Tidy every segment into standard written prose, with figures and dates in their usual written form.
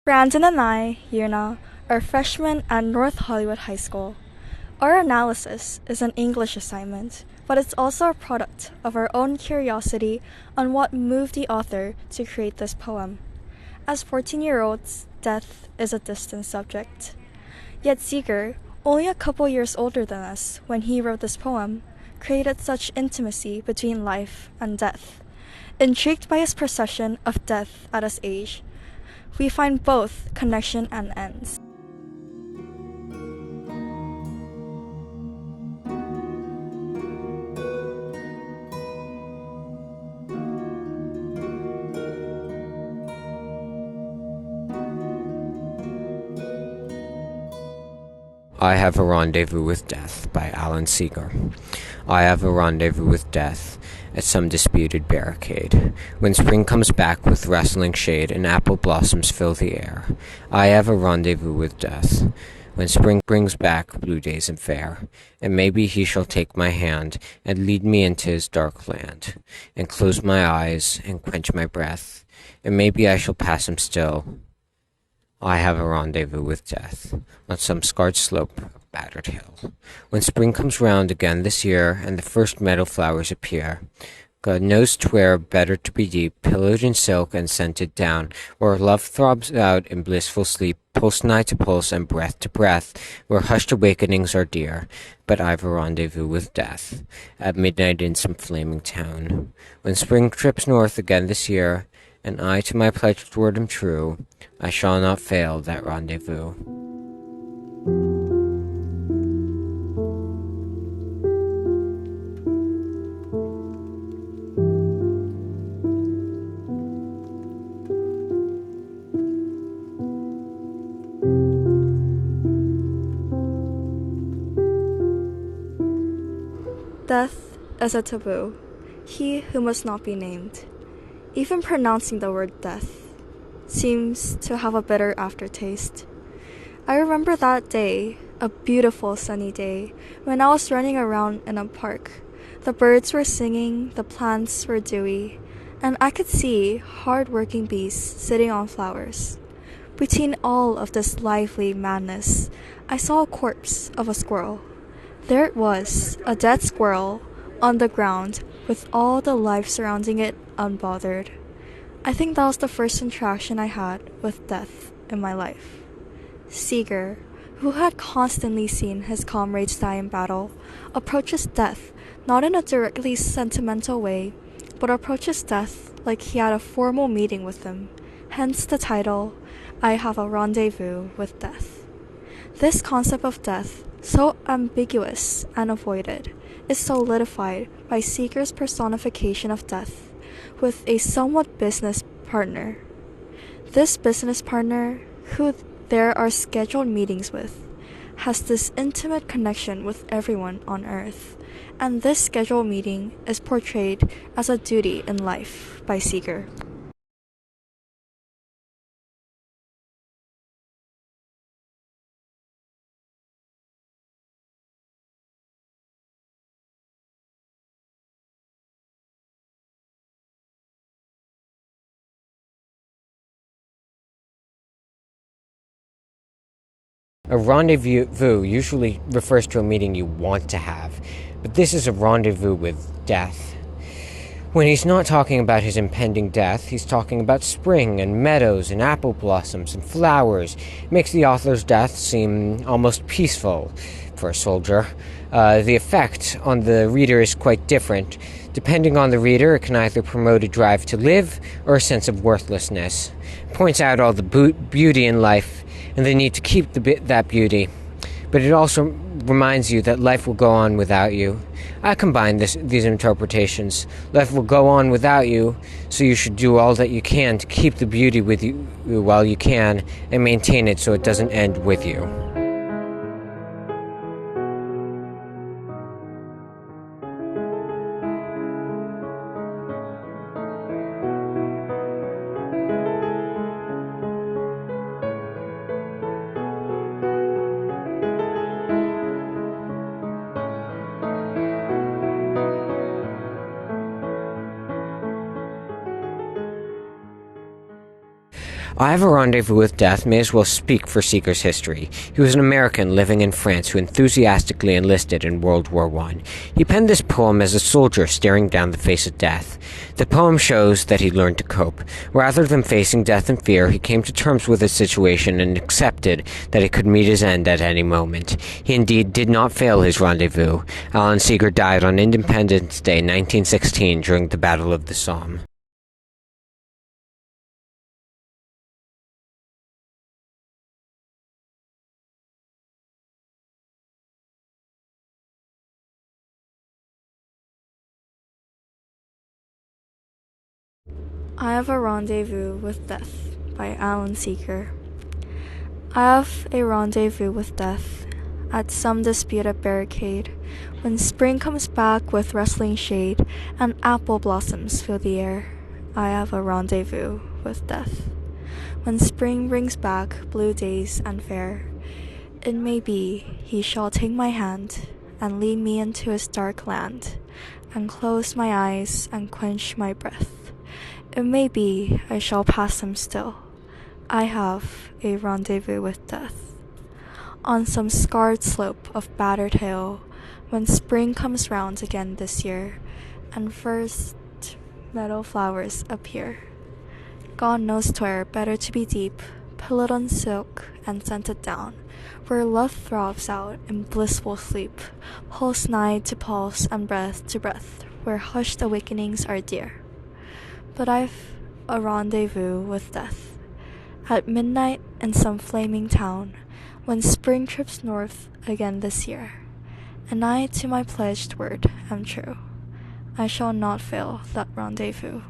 Brandon and I, Yunah, are freshmen at North Hollywood High School. Our analysis is an English assignment, but it's also a product of our own curiosity on what moved the author to create this poem. As 14-year-olds, death is a distant subject. Yet Seeger, only a couple years older than us when he wrote this poem, created such intimacy between life and death. Intrigued by his perception of death at his age, we find both connection and ends. I Have a Rendezvous with Death by Alan Seeger. I have a rendezvous with death at some disputed barricade. When spring comes back with rustling shade and apple blossoms fill the air, I have a rendezvous with death. When spring brings back blue days and fair, and maybe he shall take my hand and lead me into his dark land, and close my eyes and quench my breath, and maybe I shall pass him still. I have a rendezvous with death on some scarred slope of battered hill. When spring comes round again this year and the first meadow flowers appear, God knows 'twere better to be deep, pillowed in silk and scented down, where love throbs out in blissful sleep, pulse nigh to pulse and breath to breath, where hushed awakenings are dear. But I've a rendezvous with death at midnight in some flaming town. When spring trips north again this year, and I to my pledged word am true, I shall not fail that rendezvous. Death is a taboo, he who must not be named. Even pronouncing the word death seems to have a bitter aftertaste. I remember that day, a beautiful sunny day, when I was running around in a park. The birds were singing, the plants were dewy, and I could see hard-working bees sitting on flowers. Between all of this lively madness, I saw a corpse of a squirrel. There it was, a dead squirrel, on the ground, with all the life surrounding it unbothered. I think that was the first interaction I had with death in my life. Seeger, who had constantly seen his comrades die in battle, approaches death not in a directly sentimental way, but approaches death like he had a formal meeting with them, hence the title, I Have a Rendezvous with Death. This concept of death, so ambiguous and avoided, is solidified by Seeger's personification of death with a somewhat business partner. This business partner, who there are scheduled meetings with, has this intimate connection with everyone on Earth, and this scheduled meeting is portrayed as a duty in life by Seeger. A rendezvous usually refers to a meeting you want to have, but this is a rendezvous with death. When he's not talking about his impending death, he's talking about spring and meadows and apple blossoms and flowers. It makes the author's death seem almost peaceful for a soldier. The effect on the reader is quite different. Depending on the reader, it can either promote a drive to live or a sense of worthlessness. It points out all the beauty in life and the need to keep that beauty. But it also reminds you that life will go on without you. I combine these interpretations. Life will go on without you, so you should do all that you can to keep the beauty with you while you can and maintain it so it doesn't end with you. I Have a Rendezvous with Death may as well speak for Seeger's history. He was an American living in France who enthusiastically enlisted in World War I. He penned this poem as a soldier staring down the face of death. The poem shows that he learned to cope. Rather than facing death in fear, he came to terms with his situation and accepted that he could meet his end at any moment. He indeed did not fail his rendezvous. Alan Seeger died on Independence Day 1916 during the Battle of the Somme. I Have a Rendezvous with Death by Alan Seeger. I have a rendezvous with death at some disputed barricade, when spring comes back with rustling shade and apple blossoms fill the air. I have a rendezvous with death. When spring brings back blue days and fair, it may be he shall take my hand and lead me into his dark land, and close my eyes and quench my breath. It may be I shall pass him still. I have a rendezvous with death. On some scarred slope of battered hill, when spring comes round again this year, and first meadow flowers appear. God knows 'twere better to be deep, pillowed on silk and scented down, where love throbs out in blissful sleep, pulse nigh to pulse and breath to breath, where hushed awakenings are dear. But I've a rendezvous with death. At midnight in some flaming town, when spring trips north again this year, and I to my pledged word am true, I shall not fail that rendezvous.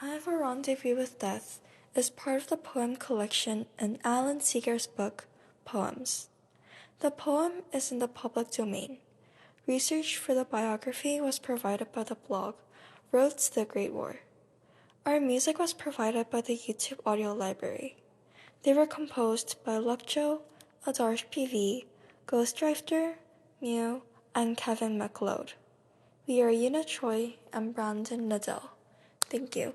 I Have a Rendezvous with Death is part of the poem collection in Alan Seeger's book, Poems. The poem is in the public domain. Research for the biography was provided by the blog Roads to the Great War. Our music was provided by the YouTube audio library. They were composed by Adarsh, Peevee, Ghostwriter, Mew, and Kevin McLeod. We are Yunah Choi and Brandon Nadel. Thank you.